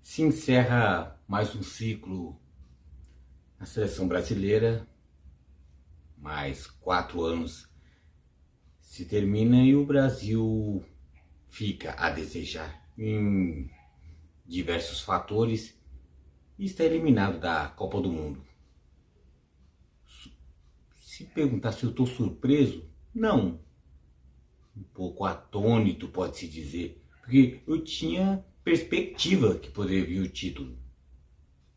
Se encerra mais um ciclo na seleção brasileira, mais 4 anos se termina e o Brasil fica a desejar em diversos fatores e está eliminado da Copa do Mundo. Se perguntar se eu estou surpreso, não. Um pouco atônito, pode-se dizer, porque eu tinha perspectiva que poderia vir o título.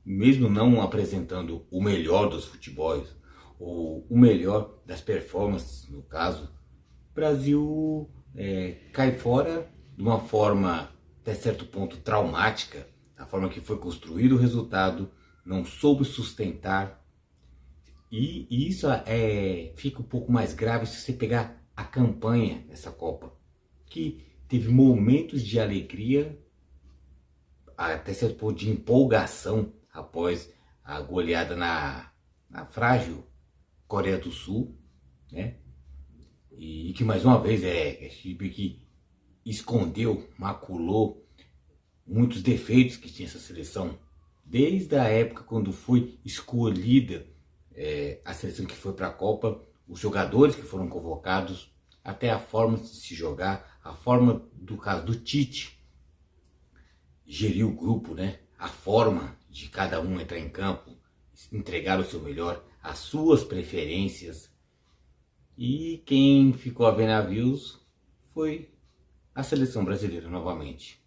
Mesmo não apresentando o melhor dos futebols, ou o melhor das performances, no caso, o Brasil cai fora de uma forma, até certo ponto, traumática, a forma que foi construído o resultado, não soube sustentar, e isso fica um pouco mais grave se você pegar a campanha dessa Copa, que teve momentos de alegria, até certo ponto de empolgação após a goleada na frágil Coreia do Sul, né? E que mais uma vez é time que escondeu, maculou muitos defeitos que tinha essa seleção, desde a época quando foi escolhida a seleção que foi para a Copa, os jogadores que foram convocados, até a forma de se jogar, a forma do caso do Tite gerir o grupo, né? A forma de cada um entrar em campo, entregar o seu melhor, as suas preferências. E quem ficou a ver navios foi a seleção brasileira novamente.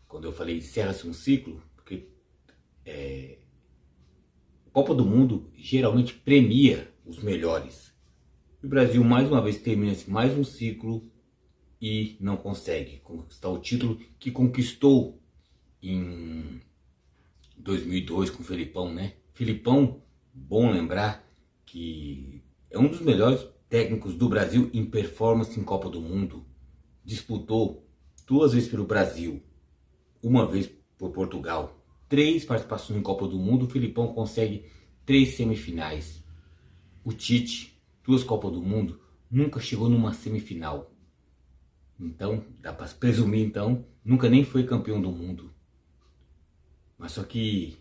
Quando eu falei encerra-se um ciclo, porque a Copa do Mundo geralmente premia os melhores. E o Brasil mais uma vez termina mais um ciclo e não consegue conquistar o título que conquistou em 2002 com o Felipão, né? Felipão, bom lembrar que é um dos melhores técnicos do Brasil em performance em Copa do Mundo. Disputou 2 vezes pelo Brasil, uma vez por Portugal. 3 participações em Copa do Mundo, o Felipão consegue 3 semifinais. O Tite, 2 Copas do Mundo, nunca chegou numa semifinal. Então, dá para presumir, então, nunca nem foi campeão do mundo. Mas só que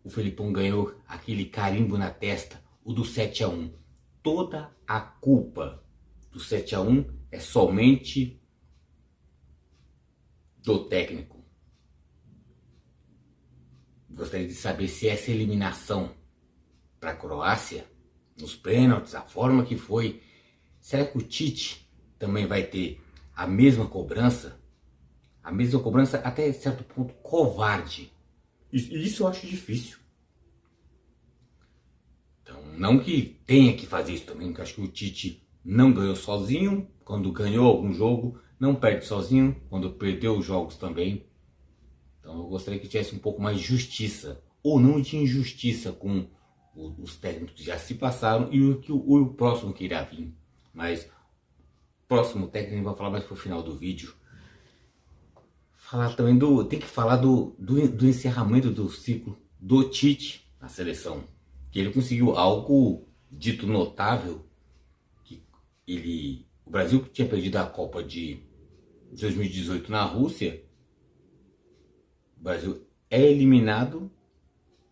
o Felipão ganhou aquele carimbo na testa, o do 7-1. Toda a culpa do 7-1 é somente do técnico. Gostaria de saber se essa eliminação para a Croácia, nos pênaltis, a forma que foi, será que o Tite também vai ter a mesma cobrança? A mesma cobrança até certo ponto covarde. Isso eu acho difícil. Então, não que tenha que fazer isso também, porque eu acho que o Tite não ganhou sozinho. Quando ganhou algum jogo, não perde sozinho. Quando perdeu os jogos também. Então eu gostaria que tivesse um pouco mais de justiça. Ou não de injustiça com os técnicos que já se passaram e o próximo que irá vir. Mas o próximo técnico a gente vai falar mais pro final do vídeo. Falar também tem que falar do encerramento do ciclo do Tite na seleção. Que ele conseguiu algo dito notável, que o Brasil tinha perdido a Copa de 2018 na Rússia. O Brasil é eliminado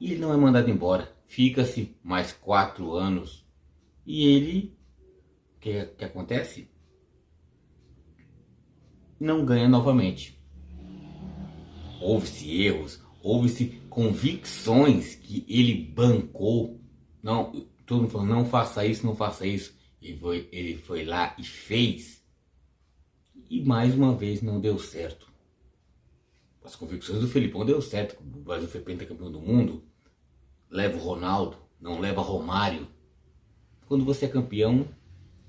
e ele não é mandado embora. Fica-se mais 4 anos. E ele, o que acontece? Não ganha novamente. Houve-se erros, houve-se convicções que ele bancou. Não, todo mundo falou, não faça isso, não faça isso. Ele foi lá e fez. E mais uma vez não deu certo. As convicções do Felipão deu certo. O Brasil foi pentacampeão do mundo. Leva o Ronaldo, não leva Romário. Quando você é campeão,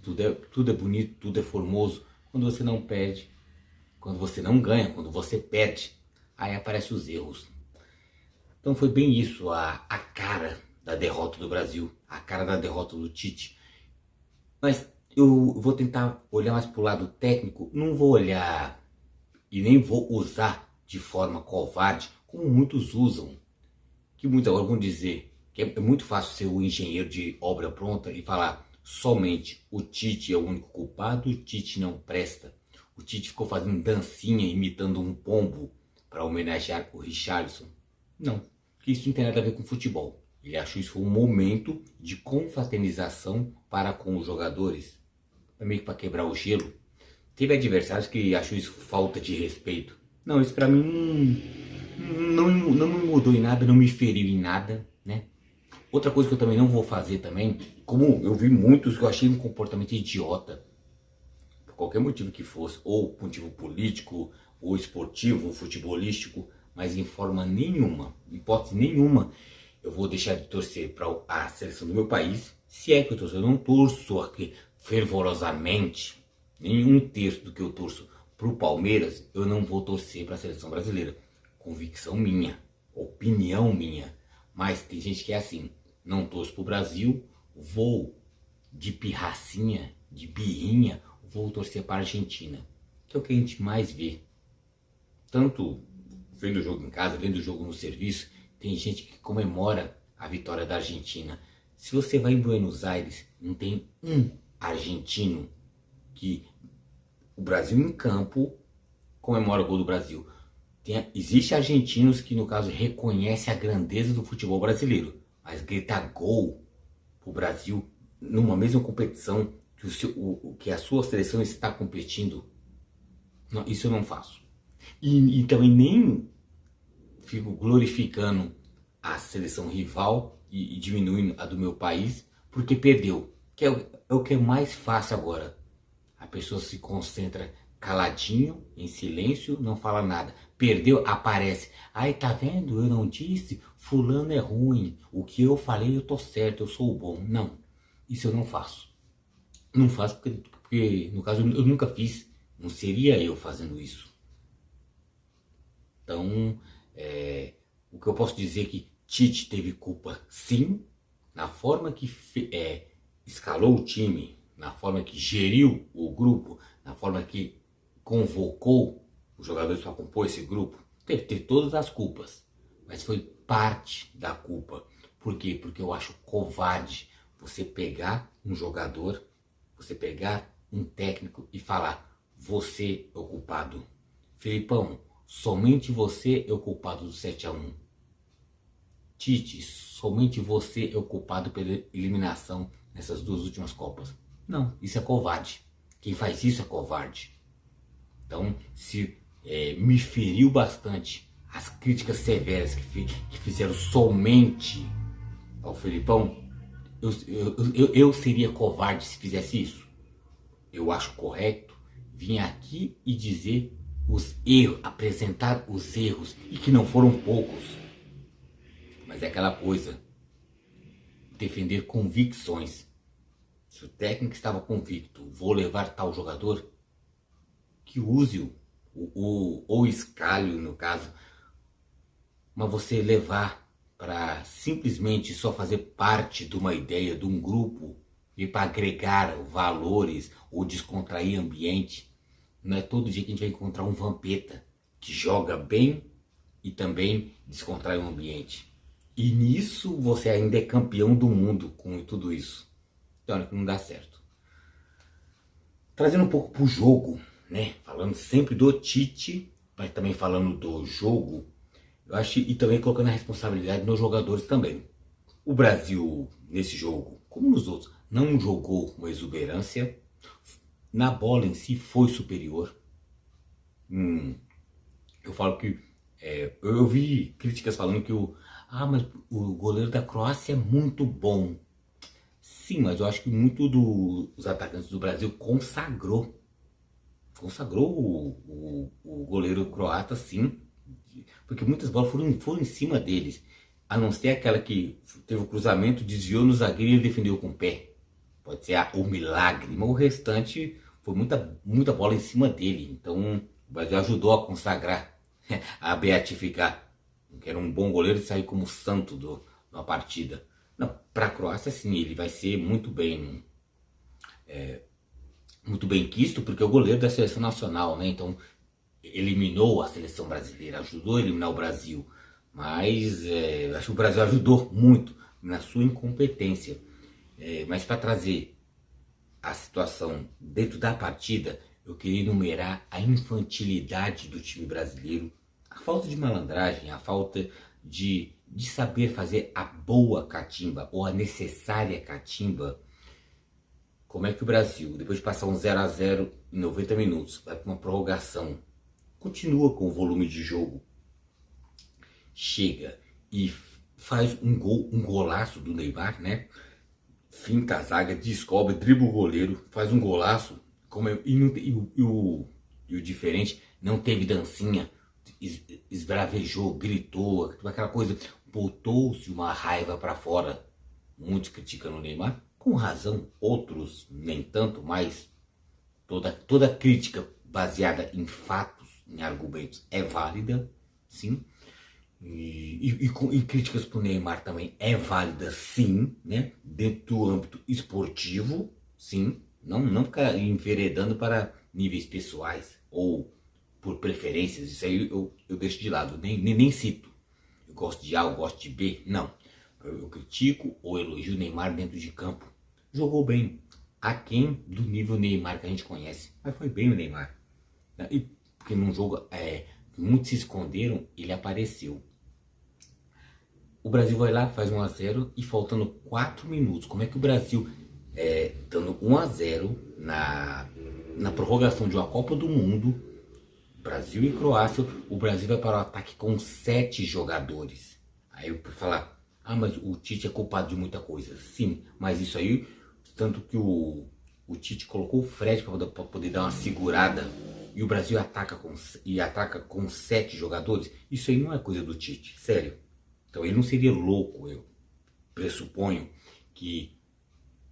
tudo é bonito, tudo é formoso. Quando você não perde, quando você não ganha, quando você perde, aí aparecem os erros. Então foi bem isso, a cara da derrota do Brasil, a cara da derrota do Tite. Mas eu vou tentar olhar mais para o lado técnico, não vou olhar e nem vou usar de forma covarde, como muitos usam. Que muitos agora vão dizer que é muito fácil ser o engenheiro de obra pronta e falar somente o Tite é o único culpado, o Tite não presta. O Tite ficou fazendo dancinha imitando um pombo para homenagear o Richarlison? Não, porque isso não tem nada a ver com futebol. Ele achou isso um momento de confraternização para com os jogadores, meio que para quebrar o gelo. Teve adversários que achou isso falta de respeito. Não, isso para mim não me mudou em nada, não me feriu em nada, né? Outra coisa que eu também não vou fazer também, como eu vi muitos que eu achei um comportamento idiota, por qualquer motivo que fosse, ou motivo político, ou esportivo, ou futebolístico, mas em forma nenhuma, hipótese nenhuma, eu vou deixar de torcer para a seleção do meu país. Se é que eu torço, eu não torço aqui fervorosamente, nenhum terço do que eu torço para o Palmeiras, eu não vou torcer para a seleção brasileira. Convicção minha, opinião minha. Mas tem gente que é assim, não torço para o Brasil, vou de pirracinha, de birrinha, vou torcer para a Argentina. Que é o que a gente mais vê. Tanto vendo o jogo em casa, vendo o jogo no serviço, tem gente que comemora a vitória da Argentina. Se você vai em Buenos Aires, não tem um argentino que o Brasil em campo comemora o gol do Brasil. Existem argentinos que, no caso, reconhecem a grandeza do futebol brasileiro, mas gritar gol pro Brasil numa mesma competição que a sua seleção está competindo, não, isso eu não faço. E também nem fico glorificando a seleção rival e diminuindo a do meu país porque perdeu, que é o que é mais fácil agora. A pessoa se concentra caladinho, em silêncio, não fala nada. Perdeu, aparece. Ai, tá vendo? Eu não disse, fulano é ruim. O que eu falei, eu tô certo, eu sou o bom. Não, isso eu não faço. Não faço porque no caso, eu nunca fiz. Não seria eu fazendo isso. Então, o que eu posso dizer é que Tite teve culpa, sim, na forma que escalou o time, na forma que geriu o grupo, na forma que convocou os jogadores para compor esse grupo. Deve ter todas as culpas, mas foi parte da culpa. Por quê? Porque eu acho covarde você pegar um jogador, você pegar um técnico e falar: você é o culpado. Felipão, somente você é o culpado do 7-1. Tite, somente você é o culpado pela eliminação nessas duas últimas Copas. Não, isso é covarde. Quem faz isso é covarde. Então, se me feriu bastante as críticas severas que fizeram somente ao Felipão, eu seria covarde se fizesse isso. Eu acho correto vir aqui e dizer os erros, apresentar os erros, e que não foram poucos. Mas é aquela coisa, defender convicções. Se o técnico estava convicto, vou levar tal jogador, que use ou escalhe, no caso, mas você levar para simplesmente só fazer parte de uma ideia, de um grupo, e para agregar valores ou descontrair ambiente, não é todo dia que a gente vai encontrar um vampeta que joga bem e também descontrai o ambiente. E nisso você ainda é campeão do mundo com tudo isso. Então não dá certo. Trazendo um pouco pro jogo, né? Falando sempre do Tite, mas também falando do jogo, eu acho, e também colocando a responsabilidade nos jogadores também. O Brasil, nesse jogo, como nos outros, não jogou com exuberância. Na bola em si foi superior. Eu falo que eu vi críticas falando que mas o goleiro da Croácia é muito bom. Sim, mas eu acho que muito dos atacantes do Brasil consagrou o goleiro croata, sim, porque muitas bolas foram em cima deles, a não ser aquela que teve o cruzamento, desviou no zagueiro e ele defendeu com o pé. Pode ser o milagre, mas o restante foi muita bola em cima dele. Então o Brasil ajudou a consagrar, a beatificar, que era um bom goleiro e sair como santo da partida. Para a Croácia, sim, ele vai ser muito bem quisto, porque é o goleiro da seleção nacional, né? Então eliminou a seleção brasileira, ajudou a eliminar o Brasil, mas acho que o Brasil ajudou muito na sua incompetência. Mas para trazer a situação dentro da partida, eu queria enumerar a infantilidade do time brasileiro, A falta de malandragem, a falta de saber fazer a boa catimba ou a necessária catimba. Como é que o Brasil, depois de passar um 0-0 em 90 minutos, vai para uma prorrogação, continua com o volume de jogo, chega e faz um gol, um golaço do Neymar, né? Finta a zaga, descobre, dribla o goleiro, faz um golaço. E o diferente, não teve dancinha, esbravejou, gritou, aquela coisa, botou-se uma raiva para fora. Muitos criticam o Neymar, com razão, outros nem tanto, mas toda crítica baseada em fatos, em argumentos, é válida, sim. E críticas para o Neymar também é válida, sim, né? Dentro do âmbito esportivo, sim. Não ficar enveredando para níveis pessoais ou por preferências. Isso aí eu deixo de lado, nem cito. Eu gosto de A, eu gosto de B, não. Eu critico ou elogio o Neymar dentro de campo. Jogou bem, aquém do nível Neymar que a gente conhece, mas foi bem o Neymar. E porque num jogo muitos se esconderam, ele apareceu. O Brasil vai lá, faz 1-0 e faltando 4 minutos. Como é que o Brasil, dando 1-0 na prorrogação de uma Copa do Mundo, Brasil e Croácia, o Brasil vai para o ataque com 7 jogadores. Aí eu falar, mas o Tite é culpado de muita coisa. Sim, mas isso aí, tanto que o Tite colocou o Fred para poder dar uma segurada e o Brasil ataca com 7 jogadores. Isso aí não é coisa do Tite, sério. Então ele não seria louco, eu pressuponho, que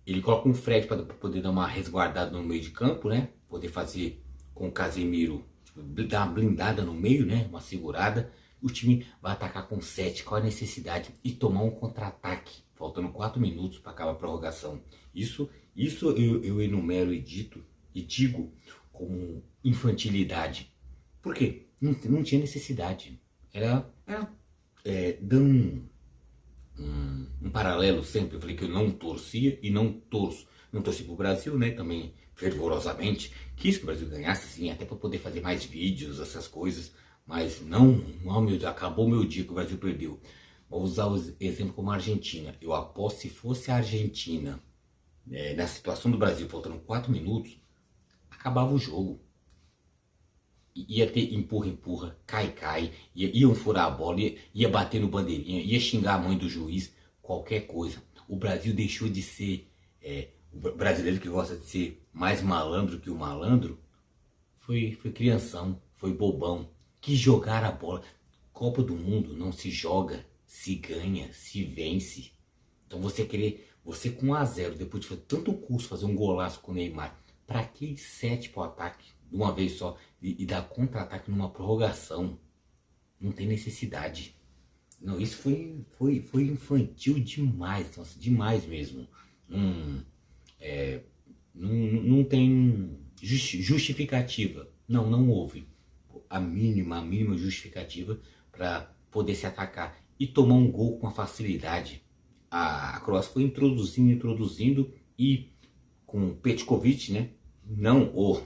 ele coloca um Fred para poder dar uma resguardada no meio de campo, né? Poder fazer com o Casemiro, tipo, dar uma blindada no meio, né? Uma segurada. O time vai atacar com 7, qual a necessidade? E tomar um contra-ataque, faltando 4 minutos para acabar a prorrogação. Isso eu enumero e digo como infantilidade. Por quê? Não tinha necessidade. Era dando um paralelo sempre, eu falei que eu não torcia e não torço. Não torci pro Brasil, né, também fervorosamente. Quis que o Brasil ganhasse, sim, até para poder fazer mais vídeos, essas coisas. Mas não, oh meu Deus, acabou meu dia que o Brasil perdeu. Vou usar o exemplo como a Argentina. Eu aposto, se fosse a Argentina, na situação do Brasil, faltando 4 minutos, acabava o jogo. Ia ter empurra, cai, iam furar a bola, ia bater no bandeirinha, ia xingar a mãe do juiz, qualquer coisa. O Brasil deixou de ser, o brasileiro que gosta de ser mais malandro que o malandro, foi crianção, foi bobão, quis jogar a bola. Copa do Mundo não se joga, se ganha, se vence. Então você com 1-0, depois de fazer tanto curso, fazer um golaço com o Neymar, para que 7 pro ataque? De uma vez só, e dar contra-ataque numa prorrogação, não tem necessidade. Não, isso foi infantil demais, nossa, demais mesmo. Não tem justificativa, não houve a mínima justificativa para poder se atacar e tomar um gol com a facilidade. A Croácia foi introduzindo e com Petkovic, né, não o...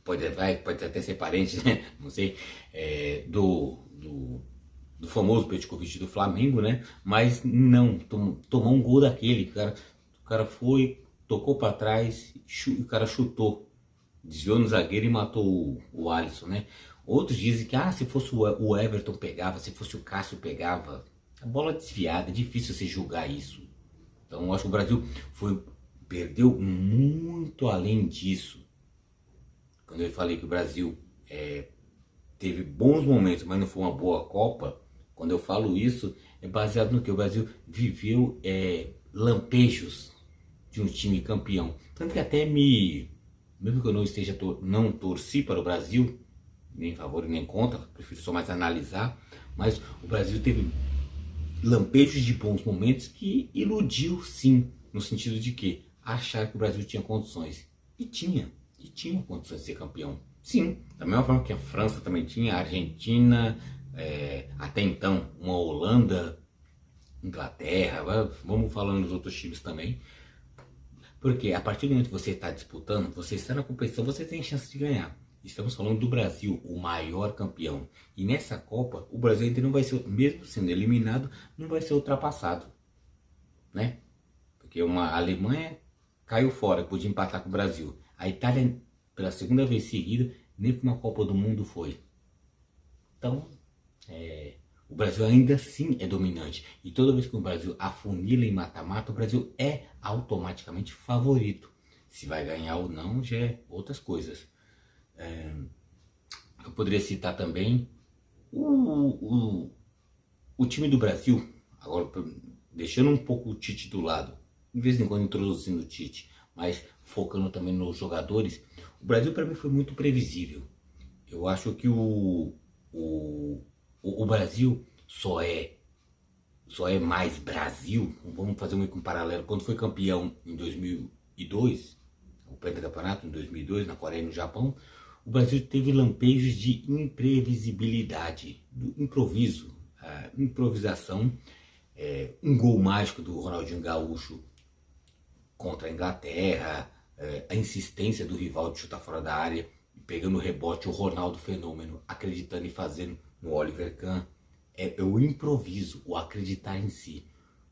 Pode até ser parente, né? Não sei, do famoso Petkovic do Flamengo, né? Mas não, tomou um gol daquele, o cara foi, tocou para trás, o cara chutou, desviou no zagueiro e matou o Alisson, né? Outros dizem que se fosse o Everton pegava, se fosse o Cássio pegava, a bola desviada, é difícil você julgar isso. Então eu acho que o Brasil perdeu muito além disso. Quando eu falei que o Brasil teve bons momentos, mas não foi uma boa Copa, quando eu falo isso, é baseado no que o Brasil viveu lampejos de um time campeão. Tanto que até mesmo que eu não torci para o Brasil, nem em favor nem contra, prefiro só mais analisar, mas o Brasil teve lampejos de bons momentos que iludiu sim, no sentido de que achar que o Brasil tinha condições. E tinha condições de ser campeão. Sim, da mesma forma que a França também tinha, a Argentina, até então uma Holanda, Inglaterra, vamos falando dos outros times também. Porque a partir do momento que você está disputando, você está na competição, você tem chance de ganhar. Estamos falando do Brasil, o maior campeão. E nessa Copa, o Brasil ainda não vai ser, mesmo sendo eliminado, não vai ser ultrapassado, né? Porque a Alemanha caiu fora, podia empatar com o Brasil. A Itália, pela segunda vez seguida, nem para uma Copa do Mundo foi. Então, o Brasil ainda assim é dominante. E toda vez que o Brasil afunila em mata-mata, o Brasil é automaticamente favorito. Se vai ganhar ou não, já é outras coisas. Eu poderia citar também o time do Brasil, agora deixando um pouco o Tite do lado, de vez em quando introduzindo o Tite, mas focando também nos jogadores. O Brasil para mim foi muito previsível. Eu acho que o Brasil só é mais Brasil, vamos fazer um paralelo, quando foi campeão em 2002, o pentacampeonato em 2002, na Coreia e no Japão, o Brasil teve lampejos de imprevisibilidade, do improviso, improvisação, um gol mágico do Ronaldinho Gaúcho contra a Inglaterra, a insistência do rival de chutar fora da área, pegando o rebote, o Ronaldo Fenômeno, acreditando e fazendo no Oliver Kahn. É o improviso, o acreditar em si.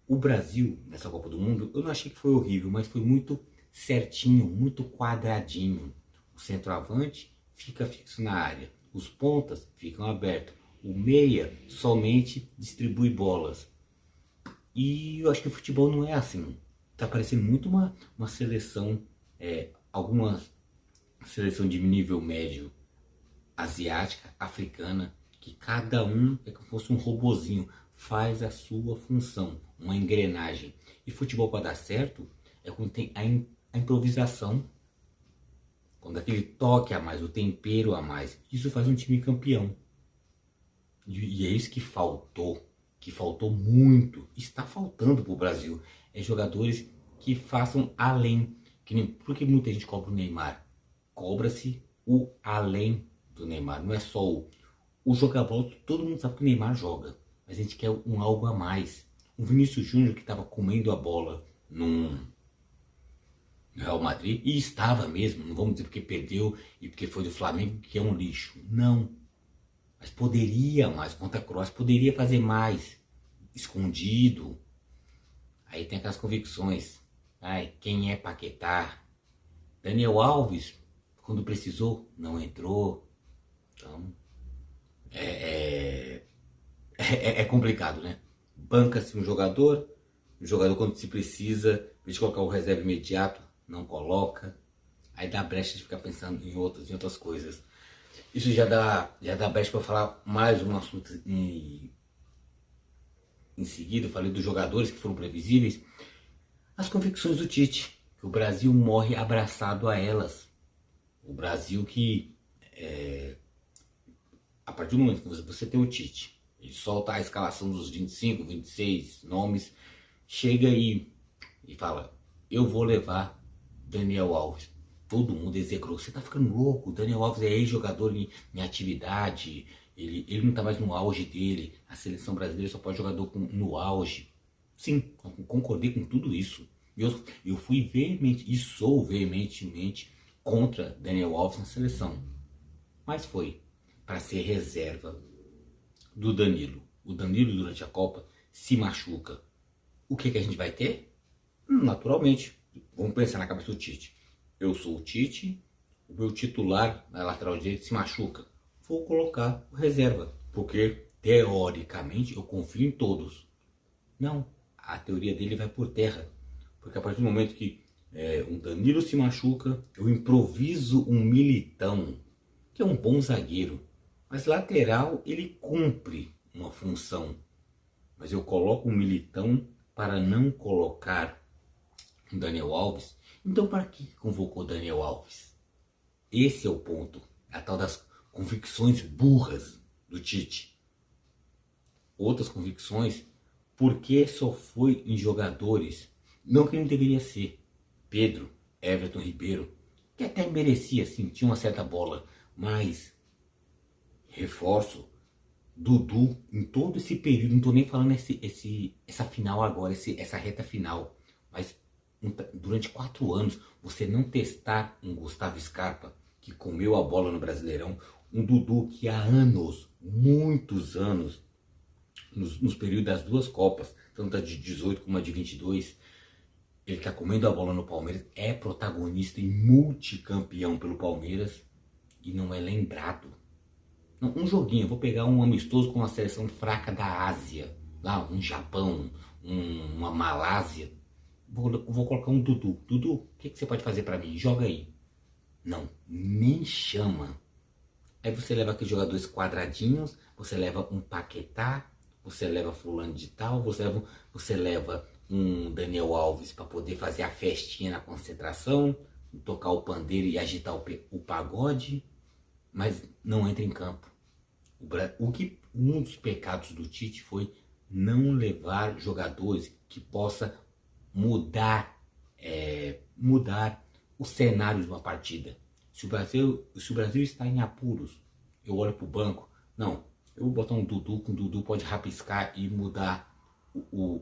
O Brasil, nessa Copa do Mundo, eu não achei que foi horrível, mas foi muito certinho, muito quadradinho. O centroavante fica fixo na área, os pontas ficam abertos, o meia somente distribui bolas. E eu acho que o futebol não é assim. Tá parecendo muito uma seleção, alguma seleção de nível médio, asiática, africana, que cada um é como se fosse um robozinho, faz a sua função, uma engrenagem. E futebol para dar certo é quando tem a improvisação, quando aquele toque a mais, o tempero a mais. Isso faz um time campeão. E é isso que faltou muito, está faltando para o Brasil. É jogadores que façam além. Porque muita gente cobra o Neymar. Cobra-se o além do Neymar. Não é só o jogar bola, todo mundo sabe que o Neymar joga. Mas a gente quer um algo a mais. O Vinícius Júnior que estava comendo a bola no Real Madrid, e estava mesmo, não vamos dizer porque perdeu e porque foi do Flamengo, que é um lixo. Não. Mas poderia mais, contra a Croácia, poderia fazer mais. Escondido. Aí tem aquelas convicções. Quem é Paquetá? Daniel Alves, quando precisou, não entrou. Então, é complicado, né? Banca-se um jogador quando se precisa, de colocar o reserva imediato, não coloca. Aí dá brecha de ficar pensando em outras coisas. Isso já dá brecha para falar mais um assunto em seguida. Eu falei dos jogadores que foram previsíveis. As convicções do Tite, que o Brasil morre abraçado a elas. O Brasil que, a partir do momento que você tem o Tite, ele solta a escalação dos 25, 26 nomes, chega e fala, eu vou levar Daniel Alves. Todo mundo execrou. Você tá ficando louco, o Daniel Alves é ex-jogador em atividade, ele não tá mais no auge dele, a seleção brasileira só pode jogador no auge. Sim, eu concordei com tudo isso. Eu fui veemente e sou veementemente contra Daniel Alves na seleção. Mas foi para ser reserva do Danilo. O Danilo durante a Copa se machuca. O que a gente vai ter? Naturalmente, vamos pensar na cabeça do Tite. Eu sou o Tite, o meu titular na lateral direita se machuca. Vou colocar o reserva, porque teoricamente eu confio em todos. Não, a teoria dele vai por terra. Porque a partir do momento que um Danilo se machuca, eu improviso um Militão, que é um bom zagueiro. Mas lateral ele cumpre uma função. Mas eu coloco um Militão para não colocar o Daniel Alves. Então para que convocou Daniel Alves? Esse é o ponto. A tal das convicções burras do Tite. Outras convicções, porque só foi em jogadores, não que não deveria ser, Pedro, Everton Ribeiro, que até merecia sim, tinha uma certa bola, mas reforço, Dudu, em todo esse período, não estou nem falando essa final agora, essa reta final, mas durante 4 anos, você não testar um Gustavo Scarpa, que comeu a bola no Brasileirão. Um Dudu que há anos, muitos anos, nos períodos das duas Copas, tanto a de 18 como a de 22, ele está comendo a bola no Palmeiras, é protagonista e multicampeão pelo Palmeiras e não é lembrado. Não, um joguinho, eu vou pegar um amistoso com uma seleção fraca da Ásia, lá um Japão, uma Malásia, vou colocar um Dudu. Dudu, o que você pode fazer para mim? Joga aí. Não, nem chama. Aí você leva aqueles jogadores quadradinhos, você leva um Paquetá, você leva fulano de tal, você leva um Daniel Alves para poder fazer a festinha na concentração, tocar o pandeiro e agitar o pagode, mas não entra em campo. Um dos pecados do Tite foi não levar jogadores que possa mudar o cenário de uma partida. Se o Brasil está em apuros, eu olho para o banco, não, eu vou botar um Dudu, que o Dudu pode rapiscar e mudar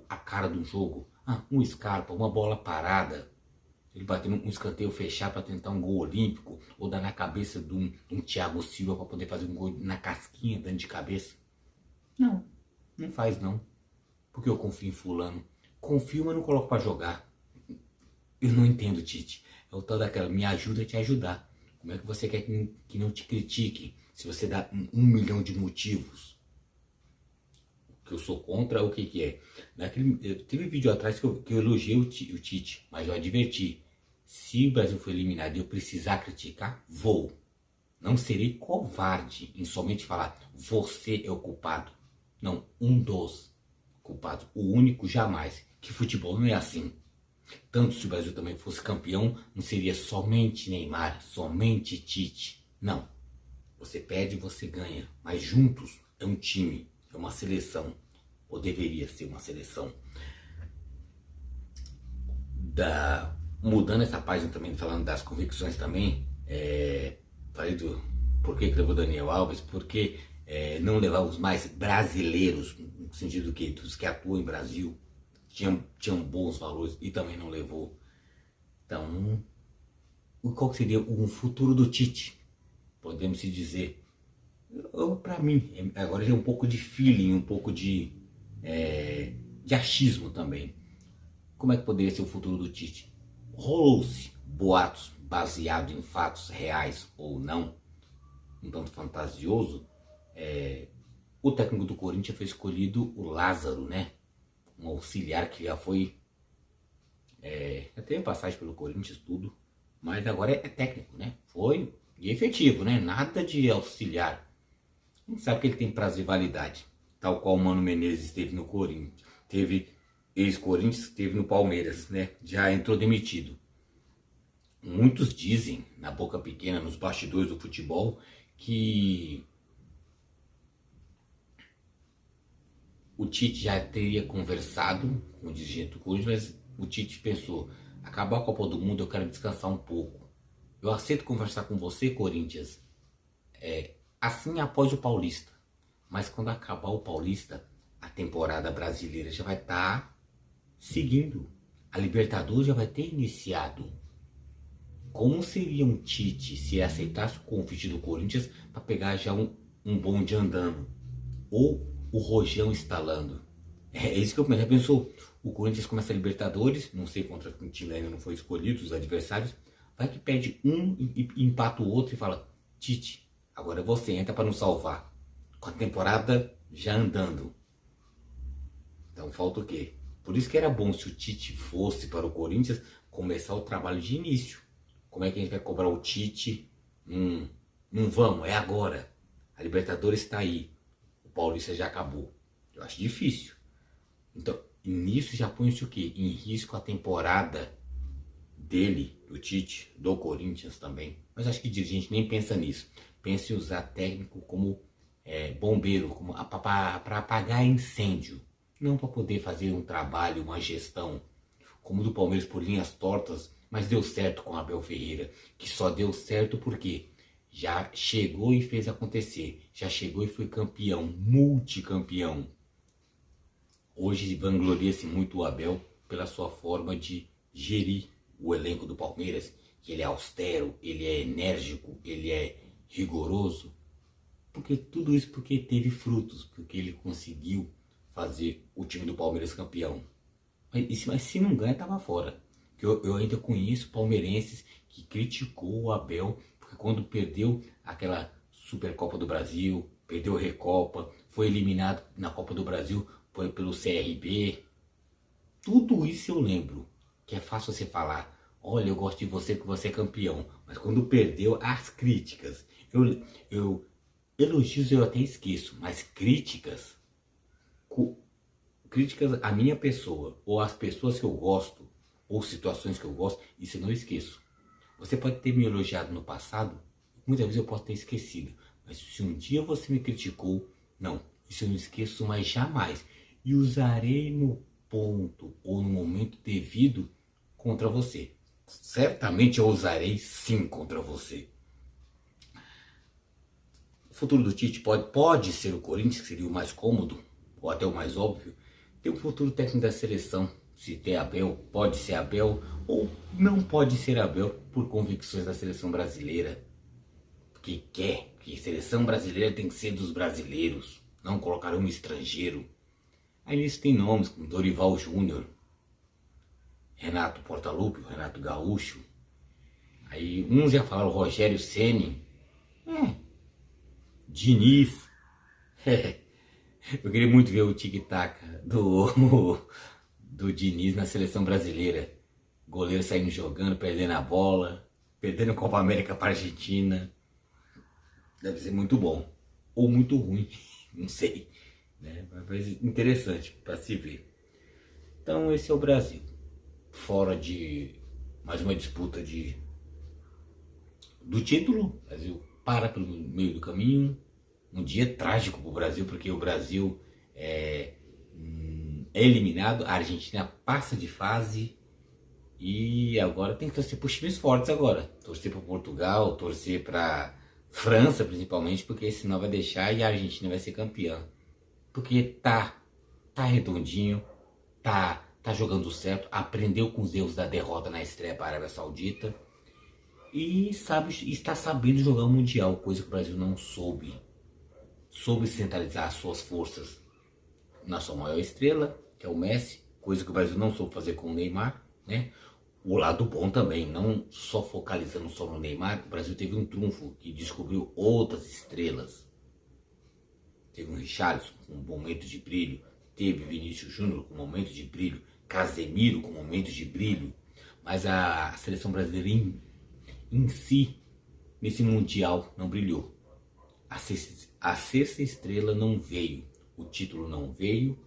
a cara do jogo. Um Scarpa, uma bola parada, ele batendo um escanteio fechado para tentar um gol olímpico, ou dar na cabeça de um Thiago Silva para poder fazer um gol na casquinha, dentro de cabeça. Não, não faz não, porque eu confio em fulano. Confio, mas não coloco para jogar. Eu não entendo, Tite. É o tal daquela, me ajuda a te ajudar. Como é que você quer que não te critique se você dá 1 milhão de motivos? O que eu sou contra, o que é? Teve um vídeo atrás que eu elogiei o Tite, mas eu adverti. Se o Brasil for eliminado e eu precisar criticar, vou. Não serei covarde em somente falar, você é o culpado. Não, um dos culpados. O único jamais. Que futebol não é assim. Tanto se o Brasil também fosse campeão, não seria somente Neymar, somente Tite. Não. Você perde, você ganha. Mas juntos é um time, é uma seleção. Ou deveria ser uma seleção. Mudando essa página também, falando das convicções também, falei do por que levou Daniel Alves, porque não levar os mais brasileiros, no sentido que dos que atuam em Brasil, tinham bons valores e também não levou. Então, qual seria um futuro do Tite? Podemos se dizer. Para mim, agora já é um pouco de feeling, um pouco de achismo também. Como é que poderia ser o futuro do Tite? Rolou-se boatos baseados em fatos reais ou não, um tanto fantasioso. O técnico do Corinthians foi escolhido o Lázaro, né? Um auxiliar que já foi, já teve passagem pelo Corinthians, tudo, mas agora é técnico, né? Foi e efetivo, né? Nada de auxiliar. A gente sabe que ele tem prazo de validade, tal qual o Mano Menezes esteve no Corinthians, teve ex-Corinthians, esteve no Palmeiras, né? Já entrou demitido. Muitos dizem, na boca pequena, nos bastidores do futebol, que o Tite já teria conversado com o dirigente do Corinthians, mas o Tite pensou, acabar a Copa do Mundo, eu quero descansar um pouco. Eu aceito conversar com você, Corinthians, assim após o Paulista. Mas quando acabar o Paulista, a temporada brasileira já vai estar seguindo. A Libertadores já vai ter iniciado. Como seria um Tite se ele aceitasse o convite do Corinthians para pegar já um bonde andando? Ou o rojão instalando? É isso que eu pensei. Pensou, o Corinthians começa a Libertadores, não sei contra que time ainda não foi escolhido, os adversários, vai que perde um e empata o outro e fala, Tite, agora você entra para nos salvar. Com a temporada já andando. Então falta o quê? Por isso que era bom se o Tite fosse para o Corinthians começar o trabalho de início. Como é que a gente vai cobrar o Tite? Não vamos, é agora. A Libertadores está aí. O Paulista já acabou. Eu acho difícil. Então, nisso já põe-se o quê? Em risco a temporada dele, do Tite, do Corinthians também. Mas acho que dirigente nem pensa nisso. Pensa em usar técnico como bombeiro, para apagar incêndio. Não para poder fazer um trabalho, uma gestão, como o do Palmeiras por linhas tortas, mas deu certo com Abel Ferreira, que só deu certo porque já chegou e fez acontecer, já chegou e foi campeão, multicampeão. Hoje vangloria-se muito o Abel pela sua forma de gerir o elenco do Palmeiras, que ele é austero, ele é enérgico, ele é rigoroso? Porque tudo isso porque teve frutos, porque ele conseguiu fazer o time do Palmeiras campeão. Mas se não ganha, tava fora. Eu ainda conheço palmeirenses que criticou o Abel, porque quando perdeu aquela Supercopa do Brasil, perdeu a Recopa, foi eliminado na Copa do Brasil pelo CRB. Tudo isso eu lembro. Que é fácil você falar, olha, eu gosto de você porque você é campeão. Mas quando perdeu, as críticas. Eu elogios eu até esqueço, mas críticas à minha pessoa, ou às pessoas que eu gosto, ou situações que eu gosto, isso eu não esqueço. Você pode ter me elogiado no passado, muitas vezes eu posso ter esquecido, mas se um dia você me criticou, não, isso eu não esqueço mais jamais. E usarei no ponto ou no momento devido contra você. Certamente eu usarei sim contra você. O futuro do Tite pode ser o Corinthians, que seria o mais cômodo, ou até o mais óbvio. Tem o futuro técnico da seleção, se tem Abel, pode ser Abel, ou não pode ser Abel por convicções da seleção brasileira. Porque quer que a seleção brasileira tem que ser dos brasileiros, não colocar um estrangeiro. Aí nisso tem nomes como Dorival Júnior, Renato Portaluppi, Renato Gaúcho. Aí uns já falaram Rogério Ceni, Diniz. Eu queria muito ver o tic-tac do Diniz na seleção brasileira. Goleiro saindo jogando, perdendo a bola, perdendo a Copa América para a Argentina. Deve ser muito bom. Ou muito ruim, não sei. Né? Mas interessante para se ver. Então esse é o Brasil. Fora de mais uma disputa do título, o Brasil para pelo meio do caminho. Um dia trágico para o Brasil, porque o Brasil é eliminado, a Argentina passa de fase e agora tem que torcer para os times fortes agora. Torcer para Portugal, torcer para França principalmente, porque senão vai deixar e a Argentina vai ser campeã. Porque tá redondinho, tá jogando certo, aprendeu com os erros da derrota na estreia para a Arábia Saudita e está sabendo jogar o Mundial, coisa que o Brasil não soube. Soube centralizar as suas forças na sua maior estrela, que é o Messi, coisa que o Brasil não soube fazer com o Neymar, né? O lado bom também, não só focalizando só no Neymar, o Brasil teve um trunfo que descobriu outras estrelas. Teve um Richarlison com momentos de brilho, teve Vinícius Júnior com momentos de brilho, Casemiro com momentos de brilho, mas a seleção brasileira em si, nesse Mundial, não brilhou. A sexta estrela não veio, o título não veio,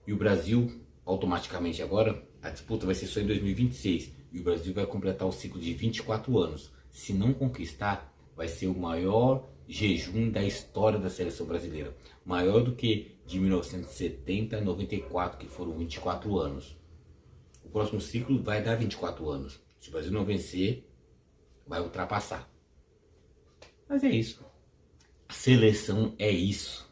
e o Brasil, automaticamente agora, a disputa vai ser só em 2026, e o Brasil vai completar o ciclo de 24 anos. Se não conquistar, vai ser o maior jejum da história da seleção brasileira. Maior do que de 1970 a 94, que foram 24 anos. O próximo ciclo vai dar 24 anos. Se o Brasil não vencer, vai ultrapassar. Mas é isso. Seleção é isso.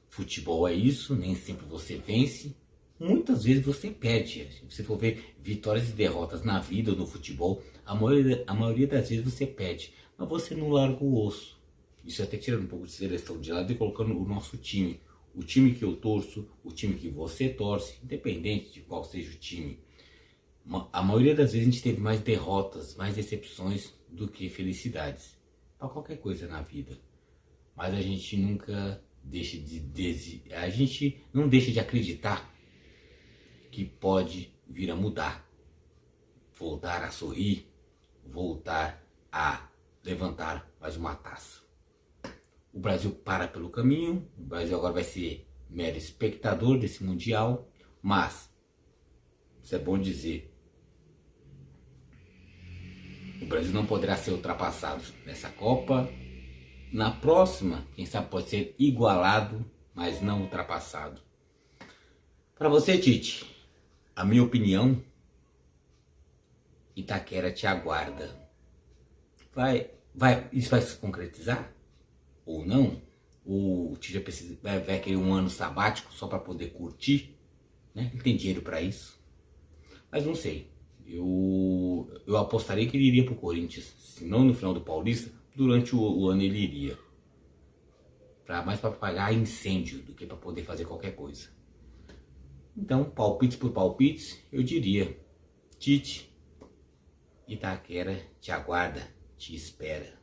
Futebol é isso. Nem sempre você vence. Muitas vezes você perde. Se você for ver vitórias e derrotas na vida ou no futebol, a maioria das vezes você perde. Mas você não larga o osso. Isso até tirando um pouco de seleção de lado e colocando o nosso time. O time que eu torço, o time que você torce, independente de qual seja o time. A maioria das vezes a gente teve mais derrotas, mais decepções do que felicidades. Para qualquer coisa na vida. Mas a gente nunca deixa a gente não deixa de acreditar que pode vir a mudar. Voltar a sorrir, voltar a levantar mais uma taça. O Brasil para pelo caminho, o Brasil agora vai ser mero espectador desse Mundial, mas, isso é bom dizer, o Brasil não poderá ser ultrapassado nessa Copa. Na próxima, quem sabe pode ser igualado, mas não ultrapassado. Para você, Tite, a minha opinião, Itaquera te aguarda. Isso vai se concretizar? Ou não? Ou o Tite vai querer um ano sabático só para poder curtir? Né? Ele tem dinheiro para isso? Mas não sei. eu apostaria que ele iria pro Corinthians. Se não no final do Paulista, durante o ano ele iria. Mais para pagar incêndio do que para poder fazer qualquer coisa. Então, palpites por palpites, eu diria: Tite, Itaquera te aguarda, te espera.